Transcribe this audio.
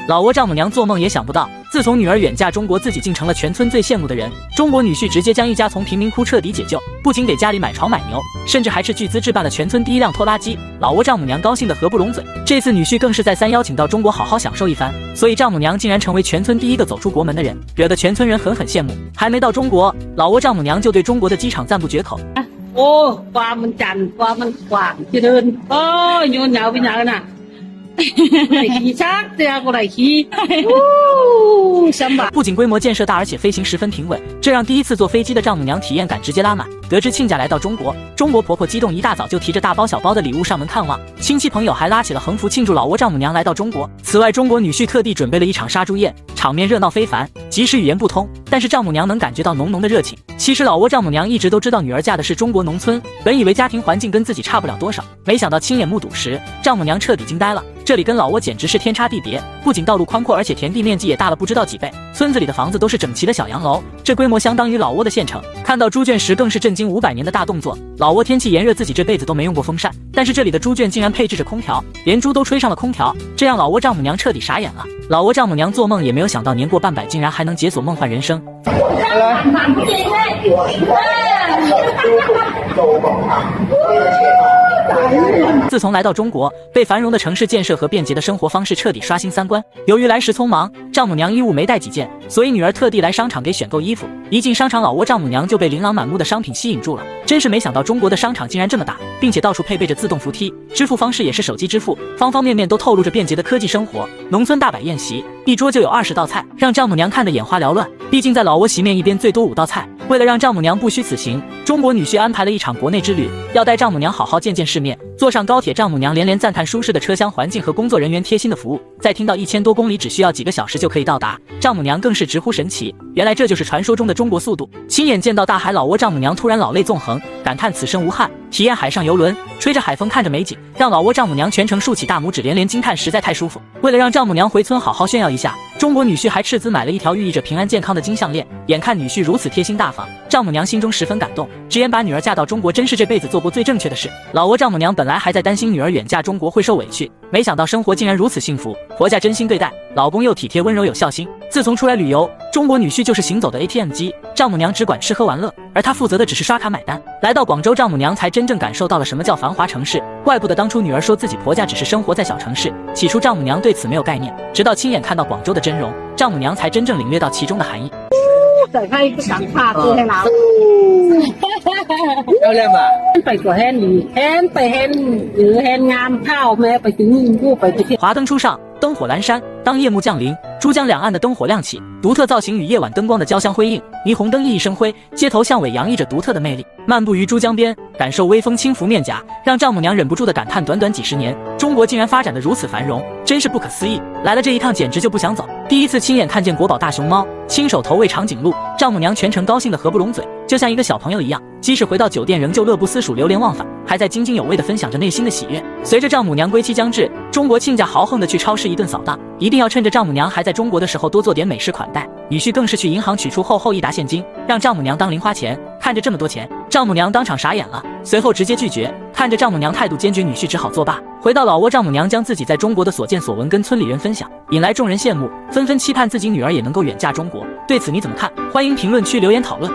老挝丈母娘做梦也想不到，自从女儿远嫁中国，自己竟成了全村最羡慕的人。中国女婿直接将一家从贫民窟彻底解救，不仅给家里买床买牛，甚至还斥巨资置办了全村第一辆拖拉机。老挝丈母娘高兴得合不拢嘴，这次女婿更是再三邀请到中国好好享受一番，所以丈母娘竟然成为全村第一个走出国门的人，惹得全村人狠狠羡慕。还没到中国，老挝丈母娘就对中国的机场赞不绝口。哦，花มันจันทร์花มันขวางเจริญโอ้ยโยนยาวไปยาวน่ะขี่ชัก这样过来骑不仅规模建设大，而且飞行十分平稳，这让第一次坐飞机的丈母娘体验感直接拉满。得知亲家来到中国，中国婆婆激动一大早就提着大包小包的礼物上门看望，亲戚朋友还拉起了横幅庆祝老挝丈母娘来到中国。此外，中国女婿特地准备了一场杀猪宴，场面热闹非凡。即使语言不通，但是丈母娘能感觉到浓浓的热情。其实老挝丈母娘一直都知道女儿嫁的是中国农村，本以为家庭环境跟自己差不了多少，没想到亲眼目睹时，丈母娘彻底惊呆了。这里跟老挝简直是天差地别，不仅道路宽阔，而且田地面积也大了不知道几倍。村子里的房子都是整齐的小洋楼，这规模相当于老挝的县城。看到猪圈时更是震惊500年的大动作。老挝天气炎热，自己这辈子都没用过风扇，但是这里的猪圈竟然配置着空调，连猪都吹上了空调，这让老挝丈母娘彻底傻眼了。老挝丈母娘做梦也没有想到，年过半百竟然还能解锁梦幻人生。自从来到中国，被繁荣的城市建设和便捷的生活方式彻底刷新三观。由于来时匆忙，丈母娘衣物没带几件，所以女儿特地来商场给选购衣服。一进商场，老挝丈母娘就被琳琅满目的商品吸引住了。真是没想到中国的商场竟然这么大，并且到处配备着自动扶梯，支付方式也是手机支付，方方面面都透露着便捷的科技生活。农村大摆宴席，一桌就有20道菜，让丈母娘看得眼花缭乱。毕竟在老挝席面一边最多5道菜。为了让丈母娘不虚此行，中国女婿安排了一场国内之旅，要带丈母娘好好见见世面。坐上高铁，丈母娘连连赞叹舒适的车厢环境和工作人员贴心的服务。再听到1000多公里只需要几个小时就可以到达，丈母娘更是直呼神奇，原来这就是传说中的中国速度。亲眼见到大海，老挝丈母娘突然老泪纵横，感叹此生无憾。体验海上游轮，吹着海风看着美景，让老挝丈母娘全程竖起大拇指，连连惊叹实在太舒服。为了让丈母娘回村好好炫耀一下，中国女婿还斥资买了一条寓意着平安健康的金项链。眼看女婿如此贴心大方，丈母娘心中十分感动，直言把女儿嫁到中国真是这辈子做过最正确的事。老挝丈母娘本来还在担心女儿远嫁中国会受委屈，没想到生活竟然如此幸福，婆家真心对待，老公又体贴温柔有孝心。自从出来旅游，中国女婿就是行走的 ATM 机，丈母娘只管吃喝玩乐，而她负责的只是刷卡买单。来到广州，丈母娘才真正感受到了什么叫繁华城市，怪不得当初女儿说自己婆家只是生活在小城市，起初丈母娘对此没有概念，直到亲眼看到广州的真容，丈母娘才真正领略到其中的含义。ใส่ให้สังขารตัวให้เราเอาเลยมาไปตัวแฮนไปแฮนหรือแฮนงามข้าวแม่ไปถึงผู้ไปที่华灯初上，灯火阑珊，当夜幕降临，珠江两岸的灯火亮起，独特造型与夜晚灯光的交相辉映，霓虹灯熠熠生辉，街头巷尾洋溢着独特的魅力。漫步于珠江边，感受微风轻拂面颊，让丈母娘忍不住的感叹，短短几十年，中国竟然发展得如此繁荣，真是不可思议。来了这一趟简直就不想走。第一次亲眼看见国宝大熊猫，亲手投喂长颈鹿，丈母娘全程高兴得合不拢嘴，就像一个小朋友一样，即使回到酒店仍旧乐不思蜀，流连忘返，还在津津有味地分享着内心的喜悦。随着丈母娘归期将至，中国亲家豪横地去超市一顿扫荡，一定要趁着丈母娘还在中国的时候多做点美食款待。女婿更是去银行取出厚厚一沓现金，让丈母娘当零花钱。看着这么多钱，丈母娘当场傻眼了，随后直接拒绝。看着丈母娘态度坚决，女婿只好作罢。回到老挝，丈母娘将自己在中国的所见所闻跟村里人分享，引来众人羡慕，纷纷期盼自己女儿也能够远嫁中国。对此你怎么看？欢迎评论区留言讨论。